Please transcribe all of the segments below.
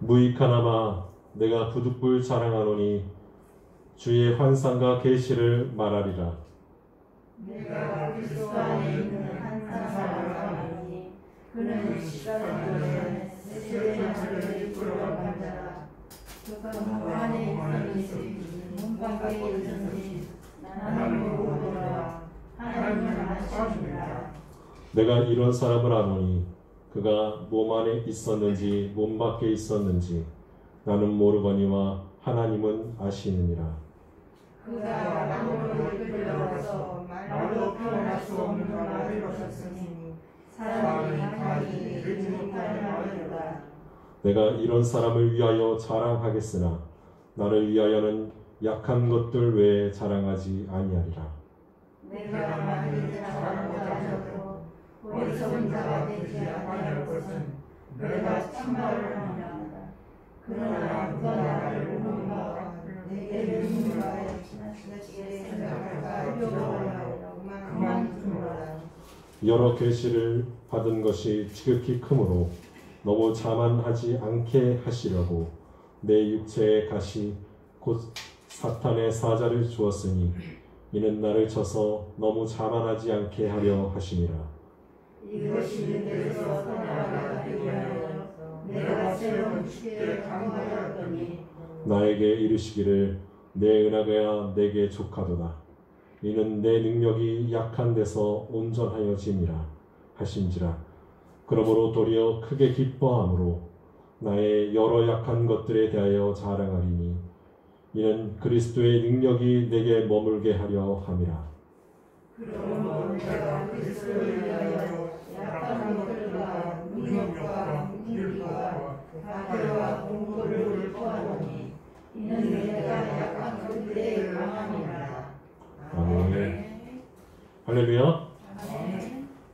무익하나마 내가 부득불 자랑하노니 주의 환상과 계시를 말하리라. 내가 그리스도 안에 있는 한 사람을 알아보니 그는 십자가에 세대의 죄를 이끌어 간 자라. 그가 문 안에 있는지 문 밖에 있는지 나는 모르노라. 하나님은 아십니다. 내가 이런 사람을 아노니 그가 몸 안에 있었는지 몸 밖에 있었는지 나는 모르거니와 하나님은 아시느니라. 그가 나무로 이끌려서 말로 표현할 수 없는 말을 이루셨으니 사람이 가히 그 못하는 말이로다. 내가 이런 사람을 위하여 자랑하겠으나 나를 위하여는 약한 것들 외에 자랑하지 아니하리라. 내가 만일 자랑하고자 하여도 어리석은 자가 되지 아니할 것은 내가 참말을 합니다. 그러나 누가 나를 보는가 내게 누군가의 생각할까 두려워하여 그만두노라. 여러 계시를 받은 것이 지극히 크므로 너무 자만하지 않게 하시려고 내 육체의 가시 곧 사탄의 사자를 주었으니 이는 나를 쳐서 너무 자만하지 않게 하려 하심이라. 이것이 내게서 떠나가기 위하여 내가 새로운 주께 강구하였더니 나에게 이르시기를 내 은혜가 내게 족하도다. 이는 내 능력이 약한 데서 온전하여짐이라 하신지라. 그러므로 도리어 크게 기뻐함으로 나의 여러 약한 것들에 대하여 자랑하리니 이는 그리스도의 능력이 내게 머물게 하려 함이라. 그러므로 내가 그리스도를 위하여 약한 것들과 능력과 무기와 박해와 공고를 토하노니 이는 내가 약한 것들에 강함이라. 아멘. 할렐루야.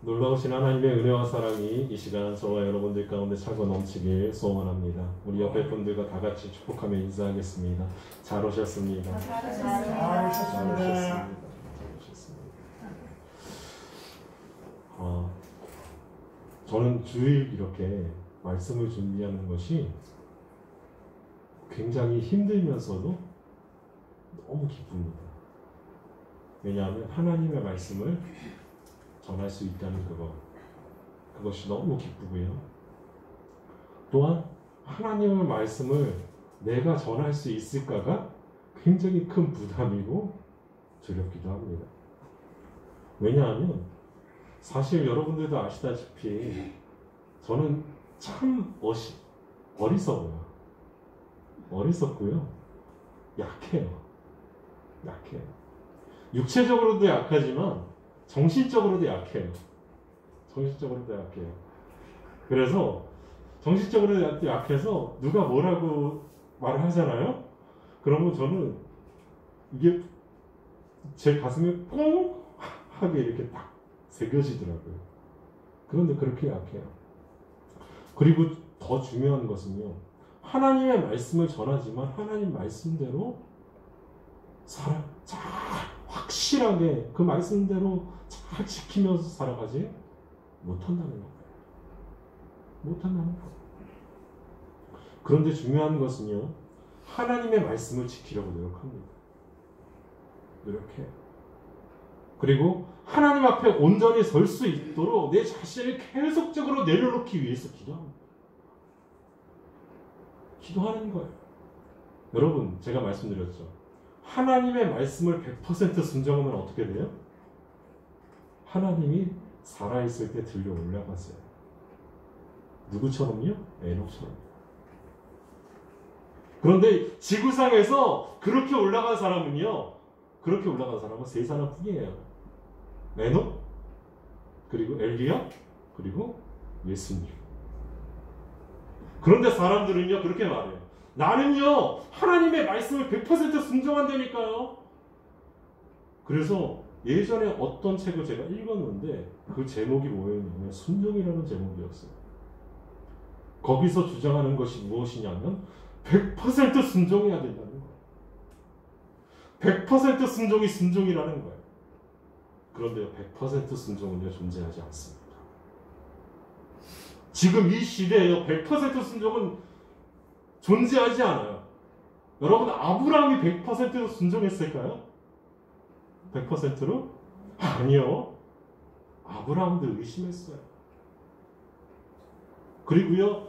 놀라우신 하나님의 은혜와 사랑이 이 시간 저와 여러분들 가운데 차고 넘치길 소원합니다. 우리 옆에 분들과 다 같이 축복하며 인사하겠습니다. 잘 오셨습니다. 잘 오셨습니다. 저는 주일 이렇게 말씀을 준비하는 것이 굉장히 힘들면서도 너무 기쁩니다. 왜냐하면 하나님의 말씀을 전할 수 있다는 그것이 너무 기쁘고요. 또한 하나님의 말씀을 내가 전할 수 있을까가 굉장히 큰 부담이고 두렵기도 합니다. 왜냐하면 사실 여러분들도 아시다시피 저는 참 어리석고요. 약해요. 육체적으로도 약하지만 정신적으로도 약해요. 그래서 정신적으로 약해서 누가 뭐라고 말을 하잖아요. 그러면 저는 이게 제 가슴에 꽁 하게 이렇게 딱 새겨지더라고요. 그런데 그렇게 약해요. 그리고 더 중요한 것은요. 하나님의 말씀을 전하지만 하나님 말씀대로 잘 확실하게 그 말씀대로 잘 지키면서 살아가지 못한다는 거예요. 그런데 중요한 것은요. 하나님의 말씀을 지키려고 노력합니다. 노력해요. 그리고 하나님 앞에 온전히 설 수 있도록 내 자신을 계속적으로 내려놓기 위해서 기도하는 거예요. 여러분, 제가 말씀드렸죠. 하나님의 말씀을 100% 순종하면 어떻게 돼요? 하나님이 살아있을 때 들려 올라가세요. 누구처럼요? 에녹처럼. 그런데 지구상에서 그렇게 올라간 사람은 세 사람뿐이에요. 에녹, 그리고 엘리야, 그리고 예수님. 그런데 사람들은요 그렇게 말해요. 나는요 하나님의 말씀을 100% 순종한다니까요. 그래서 예전에 어떤 책을 제가 읽었는데 그 제목이 뭐였냐면 순종이라는 제목이었어요. 거기서 주장하는 것이 무엇이냐면 100% 순종해야 된다는 거예요. 100% 순종이 순종이라는 거예요. 그런데요 100% 순종은요 존재하지 않습니다. 지금 이 시대에요 100% 순종은 존재하지 않아요. 여러분, 아브라함이 100%로 순종했을까요? 100%로? 아니요. 아브라함도 의심했어요. 그리고요,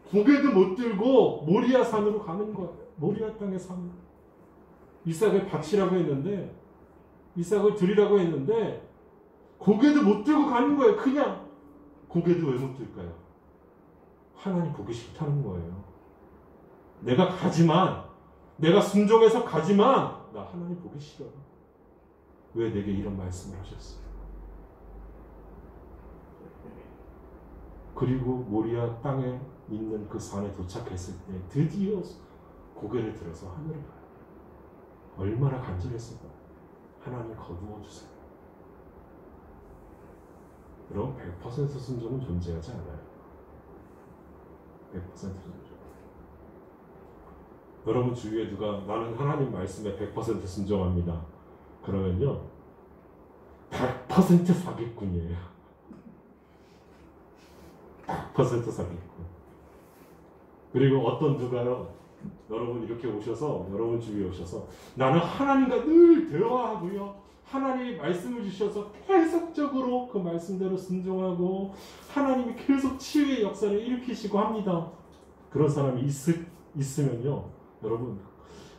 고개도 못 들고 모리아 산으로 가는 거예요. 모리아 땅에 산. 이삭을 바치라고 했는데, 이삭을 드리라고 했는데, 고개도 못 들고 가는 거예요. 그냥. 고개도 왜 못 들까요? 하나님 보기 싫다는 거예요. 내가 가지만, 내가 순종해서 가지만, 나 하나님 보기 싫어. 왜 내게 이런 말씀을 하셨어요? 그리고 모리아 땅에 있는 그 산에 도착했을 때 드디어 고개를 들어서 하늘을 봐요. 얼마나 간절했을까요? 하나님 거두어 주세요. 그럼 100% 순종은 존재하지 않아요. 100% 순종. 여러분 주위에 누가 나는 하나님 말씀에 100% 순종합니다. 그러면요, 100% 사기꾼이에요. 100% 사기꾼. 그리고 어떤 누가요, 여러분 이렇게 오셔서, 여러분 주위에 오셔서 나는 하나님과 늘 대화하고요, 하나님이 말씀을 주셔서 계속적으로 그 말씀대로 순종하고 하나님이 계속 치유의 역사를 일으키시고 합니다. 그런 사람이 있으면요, 여러분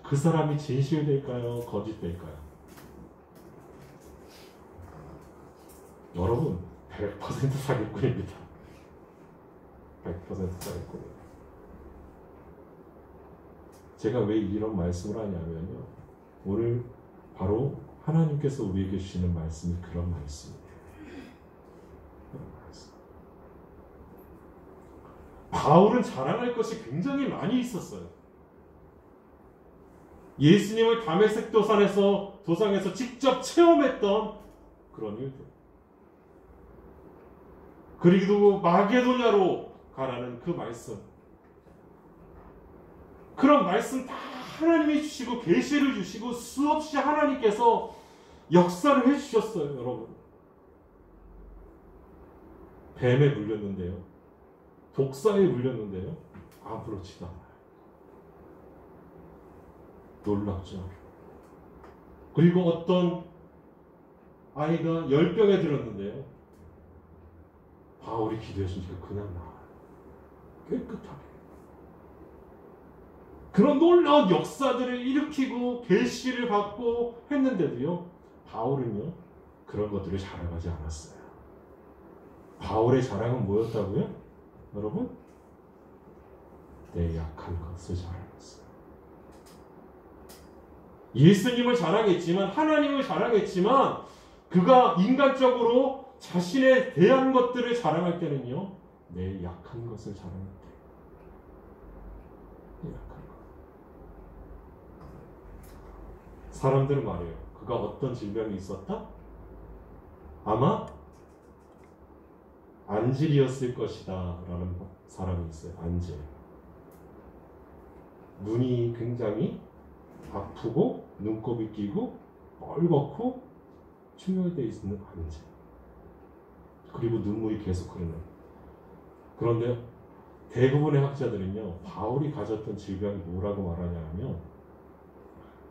그 사람이 진실될까요? 거짓될까요? 여러분 100% 사기꾼입니다. 100% 사기꾼입니다. 제가 왜 이런 말씀을 하냐면요, 오늘 바로 하나님께서 우리에게 주시는 말씀이 그런 말씀이에요. 그런 말씀. 바울은 자랑할 것이 굉장히 많이 있었어요. 예수님을 다메섹 도상에서 직접 체험했던 그런 일들. 그리고 마게도냐로 가라는 그 말씀. 그런 말씀 다 하나님이 주시고 계시를 주시고 수없이 하나님께서 역사를 해주셨어요. 여러분, 뱀에 물렸는데요, 독사에 물렸는데요, 아무렇지도 않아요. 놀랍죠. 그리고 어떤 아이가 열병에 들었는데요, 바울이 기도해 주니까 그냥 나와요. 깨끗하게. 그런 놀라운 역사들을 일으키고 계시를 받고 했는데도요, 바울은요 그런 것들을 자랑하지 않았어요. 바울의 자랑은 뭐였다고요? 여러분, 내 약한 것을 자랑했어요. 예수님을 자랑했지만, 하나님을 자랑했지만, 그가 인간적으로 자신에 대한 것들을 자랑할 때는요, 내 약한 것을 자랑했대요. 내 약한 것. 사람들은 말해요, 그가 어떤 질병이 있었다? 아마 안질이었을 것이다 라는 사람이 있어요. 안질. 눈이 굉장히 아프고 눈곱이 끼고 뻘겋고 충혈되어 있는 안질. 그리고 눈물이 계속 흐르는. 그런데 대부분의 학자들은요, 바울이 가졌던 질병이 뭐라고 말하냐 하면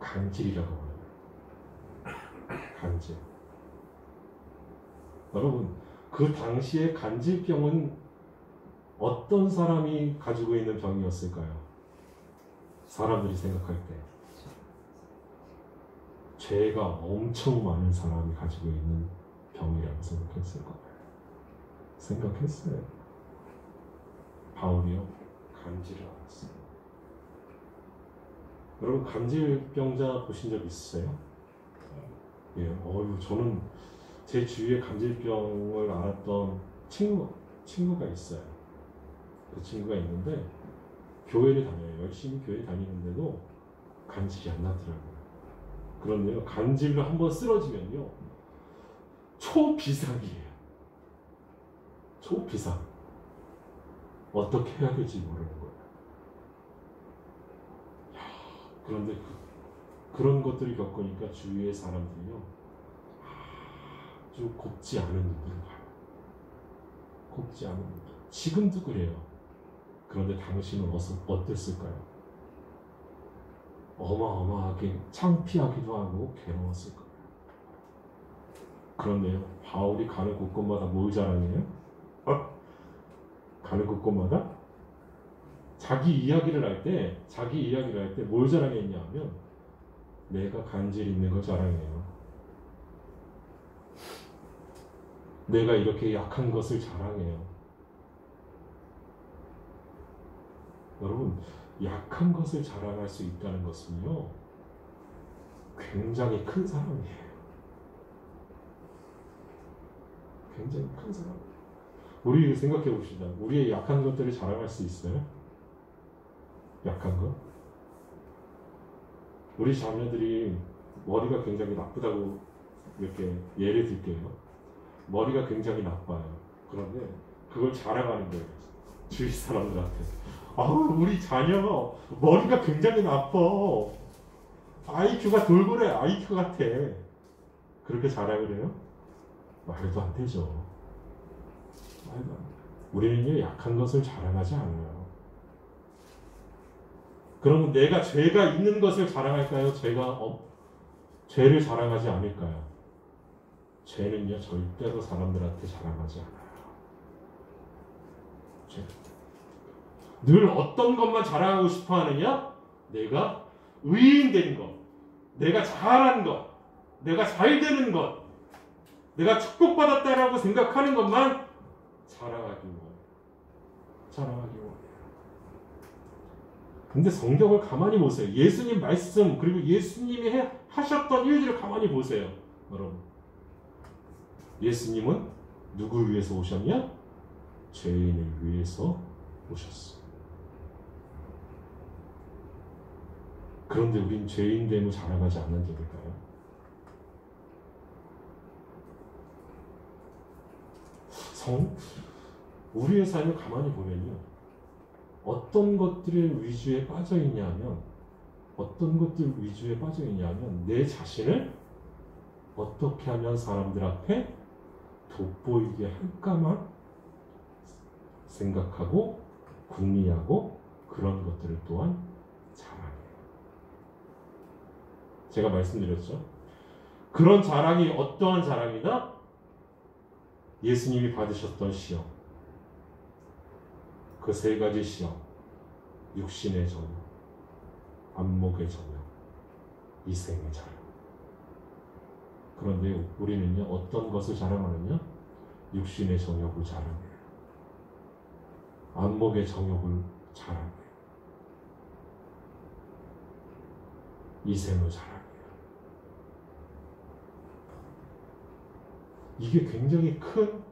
간질이라고 말해요. 간질. 여러분, 그 당시에 간질병은 어떤 사람이 가지고 있는 병이었을까요? 사람들이 생각할 때 죄가 엄청 많은 사람이 가지고 있는 병이라고 생각했을 거예요. 생각했어요. 바울이요, 간질을 앓았어요. 여러분, 간질병자 보신 적 있으세요? 예, 저는 제 주위에 간질병을 앓았던 친구가 있어요. 그 친구가 있는데 교회를 다녀요. 열심히 교회 다니는데도 간질이 안 나더라고요. 그런데요, 간질로 한번 쓰러지면요, 초비상이에요. 초비상. 어떻게 해야 될지 모르는 거예요. 그런데 그런 것들을 겪으니까 주위의 사람들이요, 아주 곱지 않은 눈으로 봐요. 곱지 않은 눈. 지금도 그래요. 그런데 당신은 어땠을까요? 어마어마하게 창피하기도 하고 괴로웠을 거예요. 그런데요, 바울이 가는 곳곳마다 뭘 자랑해요? 가는 곳곳마다 자기 이야기를 할 때 뭘 자랑했냐 하면 내가 간질 있는 걸 자랑해요. 내가 이렇게 약한 것을 자랑해요. 여러분, 약한 것을 자랑할 수 있다는 것은요, 굉장히 큰 사람이에요. 굉장히 큰 사람. 우리 생각해 봅시다. 우리의 약한 것들을 자랑할 수 있어요? 약한 것? 우리 자녀들이 머리가 굉장히 나쁘다고 이렇게 예를 들게요. 머리가 굉장히 나빠요. 그런데 그걸 자랑하는 거예요. 주위 사람들한테. 우리 자녀 머리가 굉장히 나빠. IQ가 돌고래 IQ 같아. 그렇게 자랑을 해요? 말도 안 되죠. 말도 안 돼. 우리는요, 약한 것을 자랑하지 않아요. 그러면 내가 죄가 있는 것을 자랑할까요? 죄를 자랑하지 않을까요? 죄는요, 절대로 사람들한테 자랑하지 않아요. 늘 어떤 것만 자랑하고 싶어 하느냐? 내가 의인된 것, 내가 잘한 것, 내가 잘 되는 것, 내가 축복받았다라고 생각하는 것만 자랑하기 원해요. 근데 성경을 가만히 보세요. 예수님 말씀, 그리고 예수님이 하셨던 일들을 가만히 보세요. 여러분, 예수님은 누구를 위해서 오셨냐? 죄인을 위해서 오셨어. 그런데 우린 죄인됨을 자랑하지 않는 자들일까요? 우리의 삶을 가만히 보면요, 어떤 것들의 위주에 빠져 있냐면 내 자신을 어떻게 하면 사람들 앞에 돋보이게 할까만 생각하고 궁리하고 그런 것들을 또한 자랑해요. 제가 말씀드렸죠. 그런 자랑이 어떠한 자랑이다? 예수님이 받으셨던 시험, 그 세 가지 시험, 육신의 정욕, 안목의 정욕, 이생의 자랑. 그런데 우리는요, 어떤 것을 자랑하느냐? 육신의 정욕을 자랑해요. 안목의 정욕을 자랑해요. 이생을 자랑해요. 이게 굉장히 큰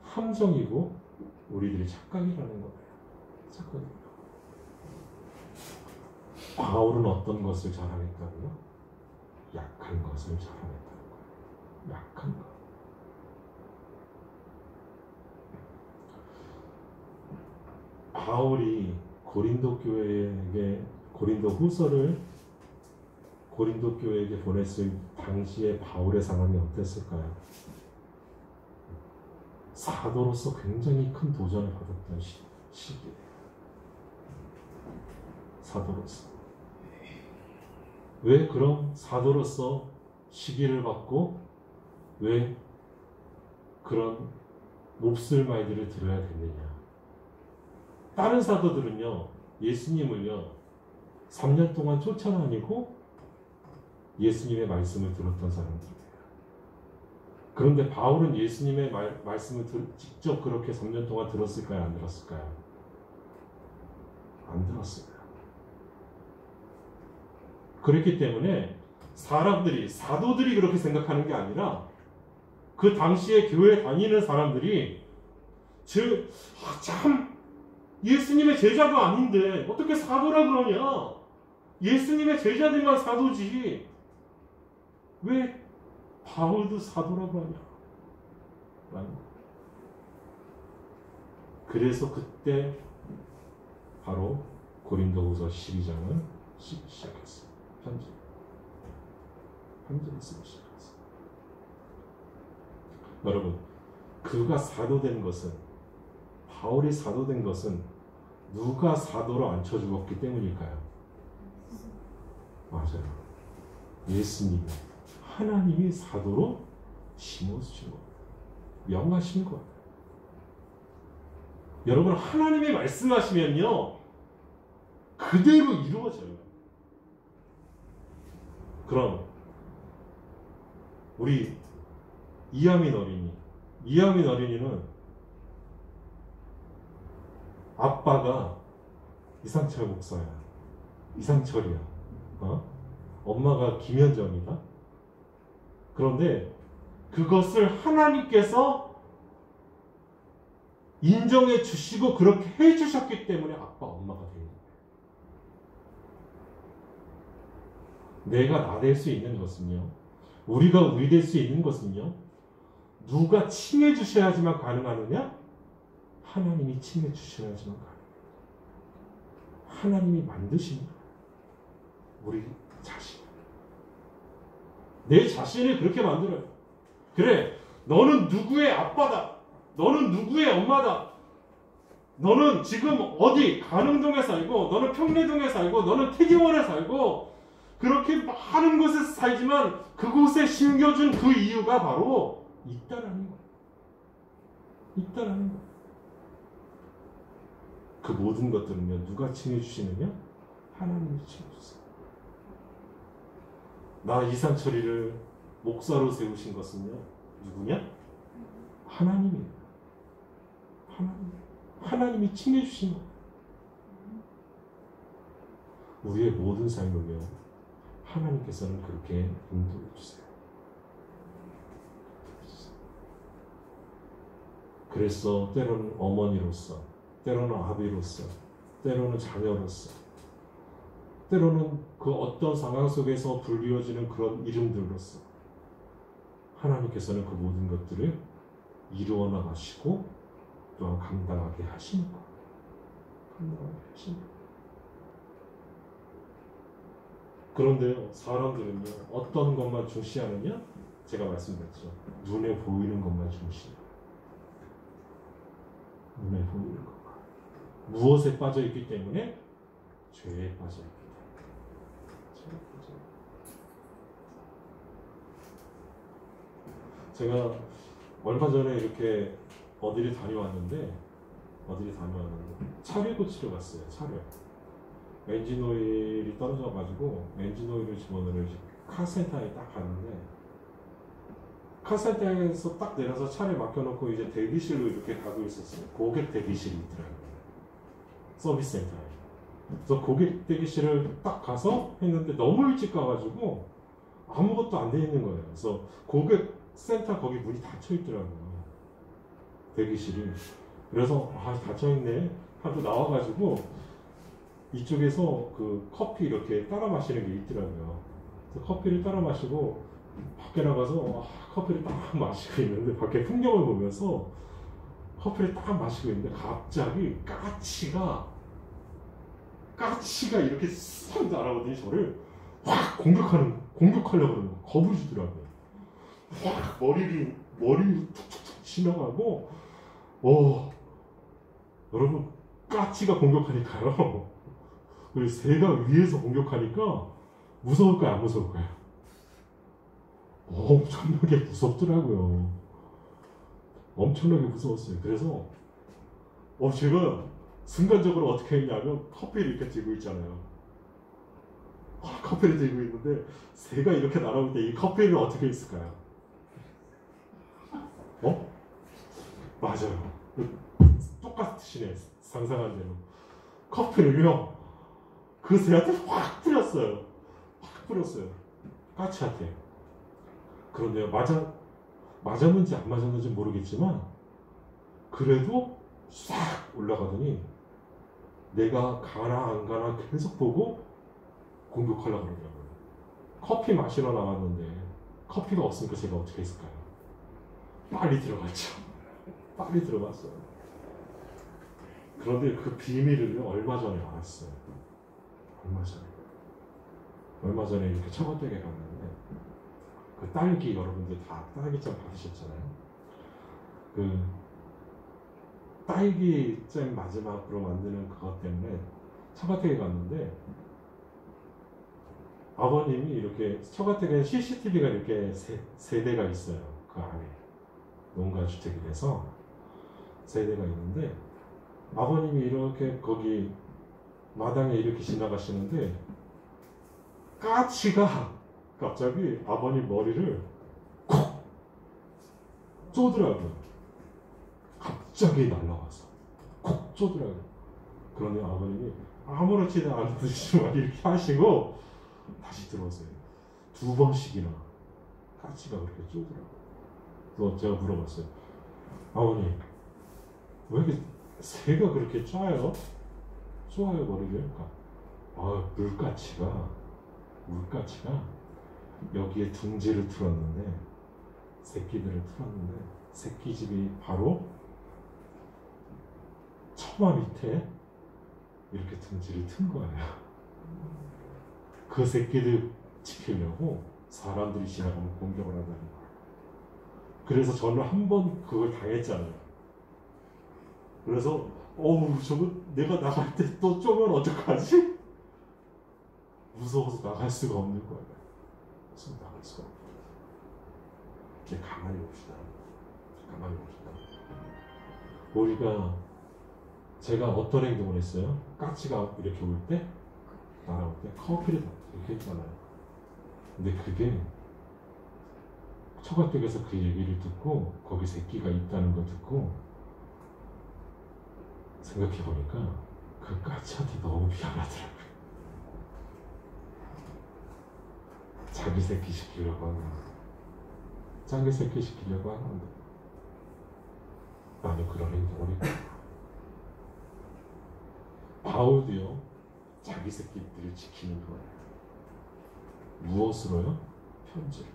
함정이고 우리들이 착각이라는 거예요. 착각이에요. 바울은 어떤 것을 자랑했다고요? 약한 것을 자랑했다는 거예요. 약한 것. 바울이 고린도 교회에게 보냈을 당시의 바울의 상황이 어땠을까요? 사도로서 굉장히 큰 도전을 받았던 시기예요. 사도로서. 왜 그럼 사도로서 시기를 받고 왜 그런 몹쓸 말들을 들어야 됐느냐? 다른 사도들은요, 예수님을요, 3년 동안 쫓아다니고 예수님의 말씀을 들었던 사람들이에요. 그런데 바울은 예수님의 말씀을 직접 그렇게 3년 동안 들었을까요? 안 들었을까요? 안 들었어요. 그렇기 때문에 사도들이 그렇게 생각하는 게 아니라 그 당시에 교회 다니는 사람들이 참 예수님의 제자가 아닌데 어떻게 사도라 그러냐? 예수님의 제자들만 사도지 왜 바울도 사도라고 하냐? 그래서 그때 바로 고린도후서 12장을 쓰기 시작했어요. 편지를 쓰기 시작했어요. 여러분, 그가 사도된 것은, 바울이 사도된 것은 누가 사도로 앉혀 주었기 때문일까요? 맞아요. 예수님이 하나님이 사도로 심어주신 거예요. 명하신 거예요. 여러분 하나님이 말씀하시면요 그대로 이루어져요. 그럼 우리 이하민 어린이는 아빠가 이상철 목사야. 이상철이야. 엄마가 김현정이다. 그런데 그것을 하나님께서 인정해 주시고 그렇게 해 주셨기 때문에 아빠, 엄마가 된 거예요. 내가 나 될 수 있는 것은요. 우리가 우리 될 수 있는 것은요. 누가 칭해 주셔야지만 가능하느냐? 하나님이 칭해 주셔야지만 가능해요. 하나님이 만드신 거예요. 우리 자신. 내 자신을 그렇게 만들어요. 그래, 너는 누구의 아빠다. 너는 누구의 엄마다. 너는 지금 어디 가능동에 살고 너는 평내동에 살고 너는 태기원에 살고 그렇게 많은 곳에서 살지만 그곳에 심겨준 그 이유가 바로 있다라는 거예요. 있다라는 거예요. 그 모든 것들은요, 누가 칭해주시느냐? 하나님이 칭해주세요. 나 이상철이를 목사로 세우신 것은요, 누구냐? 하나님이에요. 하나님이 칭해주신 거예요. 우리의 모든 삶을요, 하나님께서는 그렇게 인도해 주세요. 그래서 때로는 어머니로서, 때로는 아비로서, 때로는 자녀로서, 때로는 그 어떤 상황 속에서 불리워지는 그런 이름들로서 하나님께서는 그 모든 것들을 이루어 나가시고 또한 감당하게 하시는 거예요. 감당하게 하시는 거예요. 그런데요, 사람들은요, 어떤 것만 중시하느냐? 제가 말씀드렸죠. 눈에 보이는 것만 중시해요. 눈에 보이는 것만. 무엇에 빠져있기 때문에? 죄에 빠져있기 때문에. 제가 얼마 전에 이렇게 어디를 다녀왔는데 차를 고치러 갔어요. 차를. 엔진 오일이 떨어져가지고 엔진 오일을 집어넣으러 카센터에 딱 갔는데 카센터에서 딱 내려서 차를 맡겨놓고 이제 대기실로 이렇게 가고 있었어요. 고객 대기실이 있더라고요. 서비스 센터에. 그래서 고객 대기실을 딱 가서 했는데 너무 일찍 가가지고 아무것도 안 돼 있는 거예요. 그래서 고객 센터 거기 문이 닫혀 있더라고요. 대기실이. 그래서 닫혀 있네 하고 나와가지고 이쪽에서 그 커피 이렇게 따라 마시는 게 있더라고요. 그래서 커피를 따라 마시고 밖에 나가서 커피를 딱 마시고 있는데 밖에 풍경을 보면서 커피를 딱 마시고 있는데 갑자기 까치가 이렇게 싹 날아오더니 저를 확 공격하려고 그러는 거. 겁을 주더라고요. 확 머리를 툭툭툭 지나가고 여러분 까치가 공격하니까요. 그리고 새가 위에서 공격하니까 무서울까요? 안 무서울까요? 엄청나게 무섭더라고요. 엄청나게 무서웠어요. 그래서 제가 순간적으로 어떻게 했냐면 커피를 이렇게 들고 있잖아요. 커피를 들고 있는데 새가 이렇게 날아올 때 이 커피를 어떻게 했을까요? 맞아요. 똑같으시네. 상상한 대로. 커피를요. 그 새한테 확 뿌렸어요. 까치한테. 그런데요. 맞았는지 안 맞았는지 모르겠지만 그래도 싹 올라가더니 내가 가나 안 가나 계속 보고 공격하려고 그러더라고요. 커피 마시러 나왔는데 커피가 없으니까 제가 어떻게 했을까요? 빨리 들어갔죠. 빨리 들어갔어요. 그런데 그 비밀을 얼마 전에 알았어요. 얼마 전에 이렇게 처갓댁에 갔는데 그 딸기 여러분들 다 딸기잼 받으셨잖아요. 그 딸기잼 마지막으로 만드는 그것 때문에 처갓댁에 갔는데 아버님이 이렇게 처가댁에는 CCTV가 이렇게 세 대가 있어요. 그 안에 농가 주택이라서 세 대가 있는데 아버님이 이렇게 거기 마당에 이렇게 지나가시는데 까치가 갑자기 아버님 머리를 콕 쪼더라고요. 갑자기 날라와서 콕 쪼더라고요. 그러니 아버님이 아무렇지도 않듯이 막 이렇게 하시고 다시 들어오세요. 2번씩이나 까치가 그렇게 쪼더라고요. 또 제가 물어봤어요. 아버님 왜 이렇게 새가 그렇게 쪼아요 머리를? 물가치가 여기에 둥지를 틀었는데 새끼들을 틀었는데 새끼집이 바로 처마 밑에 이렇게 둥지를 튼 거예요. 그 새끼들 지키려고 사람들이 지나가면 공격을 한다는 거예요. 그래서 저는 한 번 그걸 당했잖아요. 그래서 저거 내가 나갈 때 또 쪼면 어떡하지? 무서워서 나갈 수가 없는 거예요. 무서워서 나갈 수가 없어요. 이제 가만히 봅시다. 우리가 제가 어떤 행동을 했어요? 까치가 이렇게 올 때, 날아올 때 커피를 이렇게 했잖아요. 근데 그게 처가댁에서 그 얘기를 듣고 거기 새끼가 있다는 거 듣고 생각해보니까 그 까치한테 너무 미안하더라고요. 자기 새끼 시키려고 하는 건데 나는 그런 행동을 했고 바울도요 자기 새끼들을 지키는 거예요. 무엇으로요? 편지를.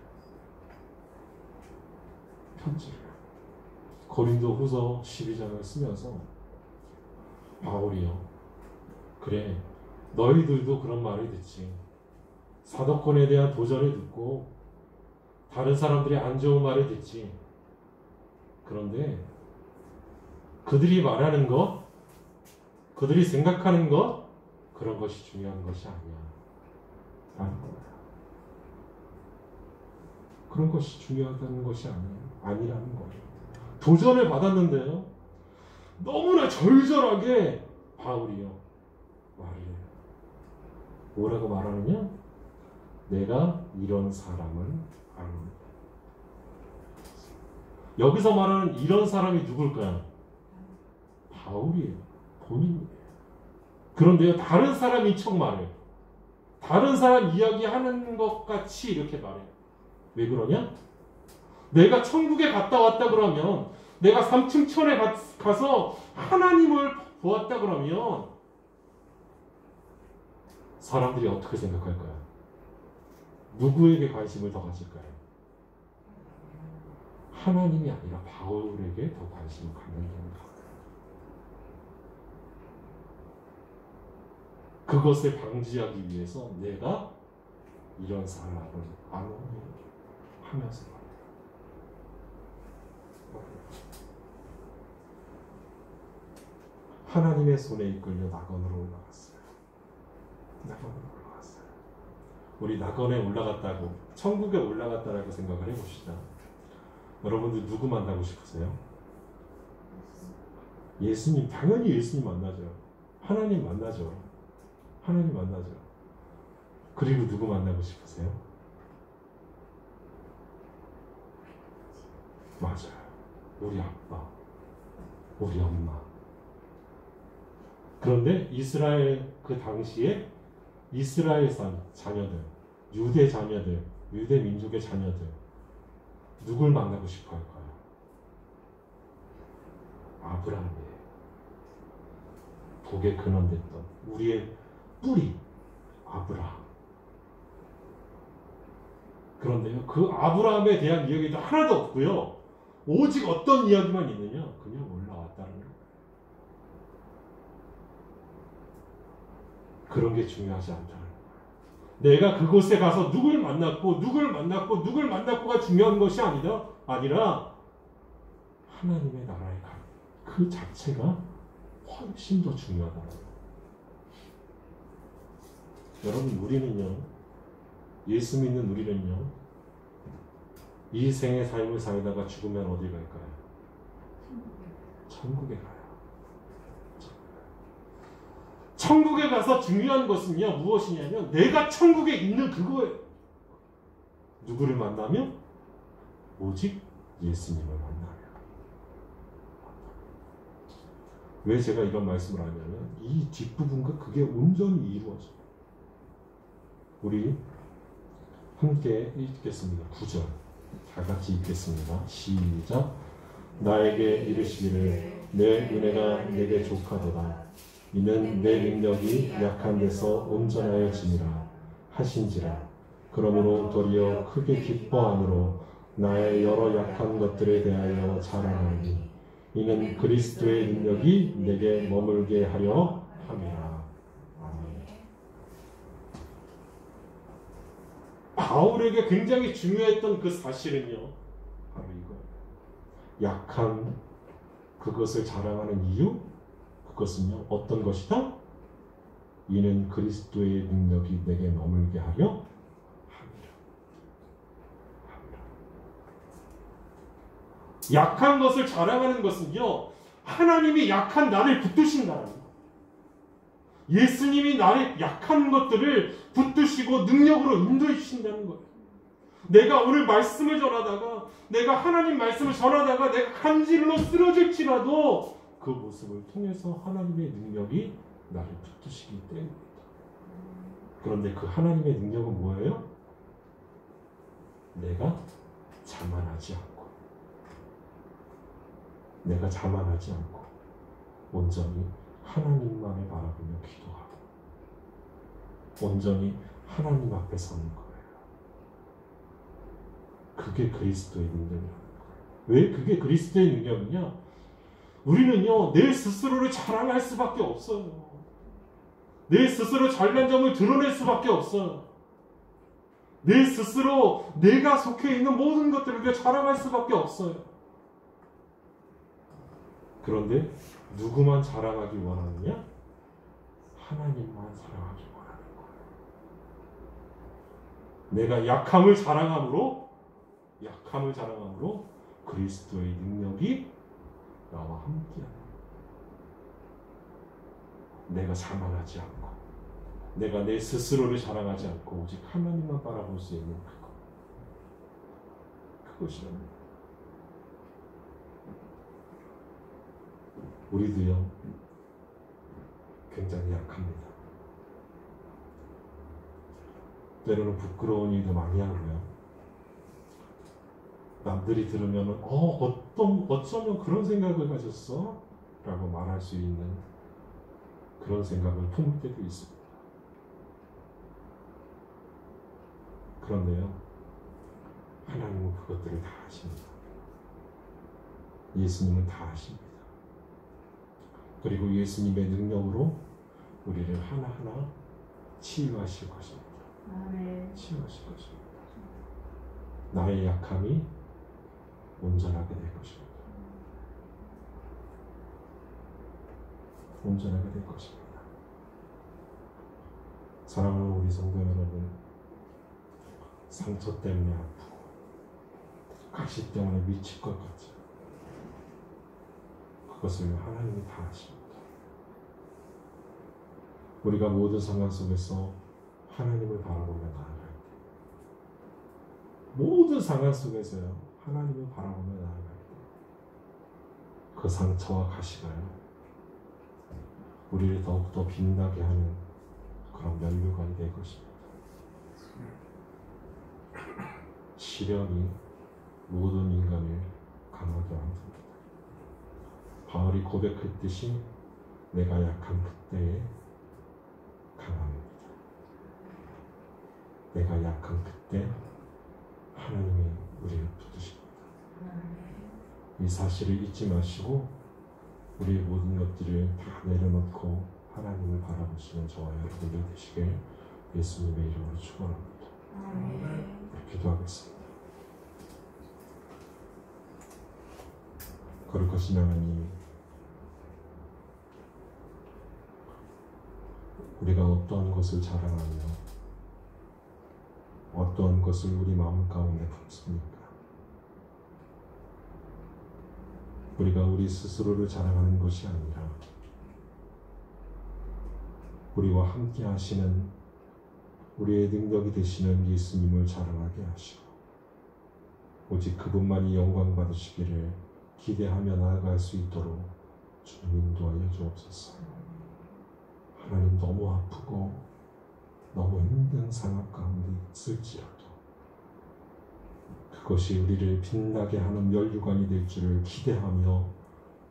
고린도 후서 12장을 쓰면서 바울이요 그래 너희들도 그런 말을 듣지. 사도권에 대한 도전을 듣고 다른 사람들이 안 좋은 말을 듣지. 그런데 그들이 말하는 것, 그들이 생각하는 것, 그런 것이 중요한 것이 아니야. 그런 것이 중요하다는 것이 아니라는 거예요. 도전을 받았는데요. 너무나 절절하게 바울이요 말을 해요. 뭐라고 말하느냐? 내가 이런 사람을 아는다. 여기서 말하는 이런 사람이 누굴까요? 바울이에요. 본인이에요. 그런데요, 다른 사람이 척 말해요. 다른 사람 이야기하는 것 같이 이렇게 말해요. 왜 그러냐? 내가 천국에 갔다 왔다 그러면, 내가 삼층천에 가서 하나님을 보았다 그러면 사람들이 어떻게 생각할까요? 누구에게 관심을 더 가질까요? 하나님이 아니라 바울에게 더 관심을 갖는다는 것. 그것을 방지하기 위해서 내가 이런 사람을 아노니 하면서 하나님의 손에 이끌려 낙원으로 올라갔어요. 우리 낙원에 올라갔다고, 천국에 올라갔다라고 생각을 해봅시다. 여러분들 누구 만나고 싶으세요? 예수님, 당연히 예수님 만나죠. 하나님 만나죠. 그리고 누구 만나고 싶으세요? 맞아요. 우리 아빠, 우리 엄마. 그런데 이스라엘, 그 당시에 이스라엘 자녀들, 유대 자녀들, 유대 민족의 자녀들, 누굴 만나고 싶어 할까요? 아브라함이에요. 복의 근원됐던 우리의 뿌리, 아브라함. 그런데요, 그 아브라함에 대한 이야기도 하나도 없고요. 오직 어떤 이야기만 있느냐? 그냥 올라왔다는 거예요. 그런 게 중요하지 않다는 거예요. 내가 그곳에 가서 누굴 만났고가 중요한 것이 아니라 하나님의 나라에 가는 그 자체가 훨씬 더 중요하다는 거예요. 여러분, 우리는요 예수 믿는 우리는요, 이 생의 삶을 살다가 죽으면 어디 갈까요? 천국에 가요. 천국에 가서 중요한 것은요, 무엇이냐면 내가 천국에 있는 그거예요. 누구를 만나면? 오직 예수님을 만나면. 왜 제가 이런 말씀을 하냐면 이 뒷부분과 그게 온전히 이루어져요. 우리 함께 읽겠습니다. 9절 다 같이 읽겠습니다. 시작. 나에게 이르시기를 내 은혜가 내게 족하도다. 이는 내 능력이 약한 데서 온전하여짐이라 하신지라. 그러므로 도리어 크게 기뻐함으로 나의 여러 약한 것들에 대하여 자랑하니 이는 그리스도의 능력이 내게 머물게 하려 함이라. 아멘. 바울에게 굉장히 중요했던 그 사실은요, 바로 이거. 약한 그것을 자랑하는 이유, 그것은요, 어떤 것이다? 이는 그리스도의 능력이 내게 머물게 하려 함이라. 약한 것을 자랑하는 것은요, 하나님이 약한 나를 붙드신다는 거. 예수님이 나의 약한 것들을 붙드시고 능력으로 인도해 주신다는 거예요. 내가 오늘 말씀을 전하다가, 내가 하나님 말씀을 전하다가 내가 간질로 쓰러질지라도 그 모습을 통해서 하나님의 능력이 나를 붙드시기 때문입니다. 그런데 그 하나님의 능력은 뭐예요? 내가 자만하지 않고, 내가 자만하지 않고 온전히 하나님만을 바라보며 기도하고 온전히 하나님 앞에 서는 거예요. 그게 그리스도의 능력이라는 거예요. 왜 그게 그리스도의 능력이냐? 우리는요, 내 스스로를 자랑할 수밖에 없어요. 내 스스로 잘난 점을 드러낼 수밖에 없어요. 내 스스로 내가 속해 있는 모든 것들을 자랑할 수밖에 없어요. 그런데 누구만 자랑하기 원하느냐? 하나님만 자랑하기 원하는 거예요. 내가 약함을 자랑함으로 그리스도의 능력이 나와 함께하는 거예요. 내가 자만하지 않고, 내가 내 스스로를 자랑하지 않고 오직 하나님만 바라볼 수 있는 그것이랍니다. 우리도요, 굉장히 약합니다. 때로는 부끄러운 일도 많이 하고요. 남들이 들으면 어쩌면 그런 생각을 가졌어? 라고 말할 수 있는 그런 생각을 품을 때도 있습니다. 그런데요, 하나님은 그것들을 다 아십니다. 예수님은 다 아십니다. 그리고 예수님의 능력으로 우리를 하나하나 치유하실 것입니다. 치유하실 것입니다. 나의 약함이 온전하게 될 것입니다. 온전하게 될 것입니다. 사랑하는 우리 성도 여러분, 상처 때문에 아프고 가시 때문에 미칠 것 같죠. 그것을 하나님이 다 아십니다. 우리가 모든 상황 속에서 하나님을 바라보며 나아갈 때, 모든 상황 속에서요, 하나님을 바라보며 나아갈 때, 그 상처와 가시가요, 우리를 더욱더 빛나게 하는 그런 면류관이 될 것입니다. 시련이 모든 인간을 강하게 만듭니다. 바울이 고백했듯이 내가 약한 그때에 강합니다. 내가 약한 그때 하나님이 우리를 붙드십니다. 이 사실을 잊지 마시고 우리의 모든 것들을 다 내려놓고 하나님을 바라보시는 저와 여러분들 되시길 예수님의 이름으로 축원합니다. 기도하겠습니다. 거룩하신 하나님, 우리가 어떠한 것을 자랑하며 어떠한 것을 우리 마음 가운데 품습니까? 우리가 우리 스스로를 자랑하는 것이 아니라 우리와 함께 하시는 우리의 능력이 되시는 예수님을 자랑하게 하시고 오직 그분만이 영광 받으시기를 기대하며 나아갈 수 있도록 주님 인도하여 주옵소서. 하나님, 너무 아프고 너무 힘든 상황 가운데 있을지라도 그것이 우리를 빛나게 하는 면류관이 될 줄을 기대하며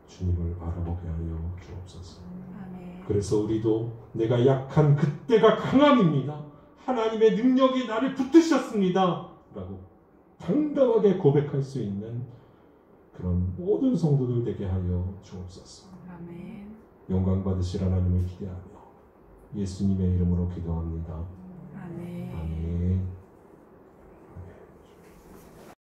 주님을 바라보게 하여 주옵소서. 아멘. 그래서 우리도 내가 약한 그때가 강함입니다. 하나님의 능력이 나를 붙드셨습니다. 라고 당당하게 고백할 수 있는 그런 모든 성도들 되게 하여 주옵소서. 아멘. 영광 받으실 하나님을 기대하며 예수님의 이름으로 기도합니다. 아멘. 아멘.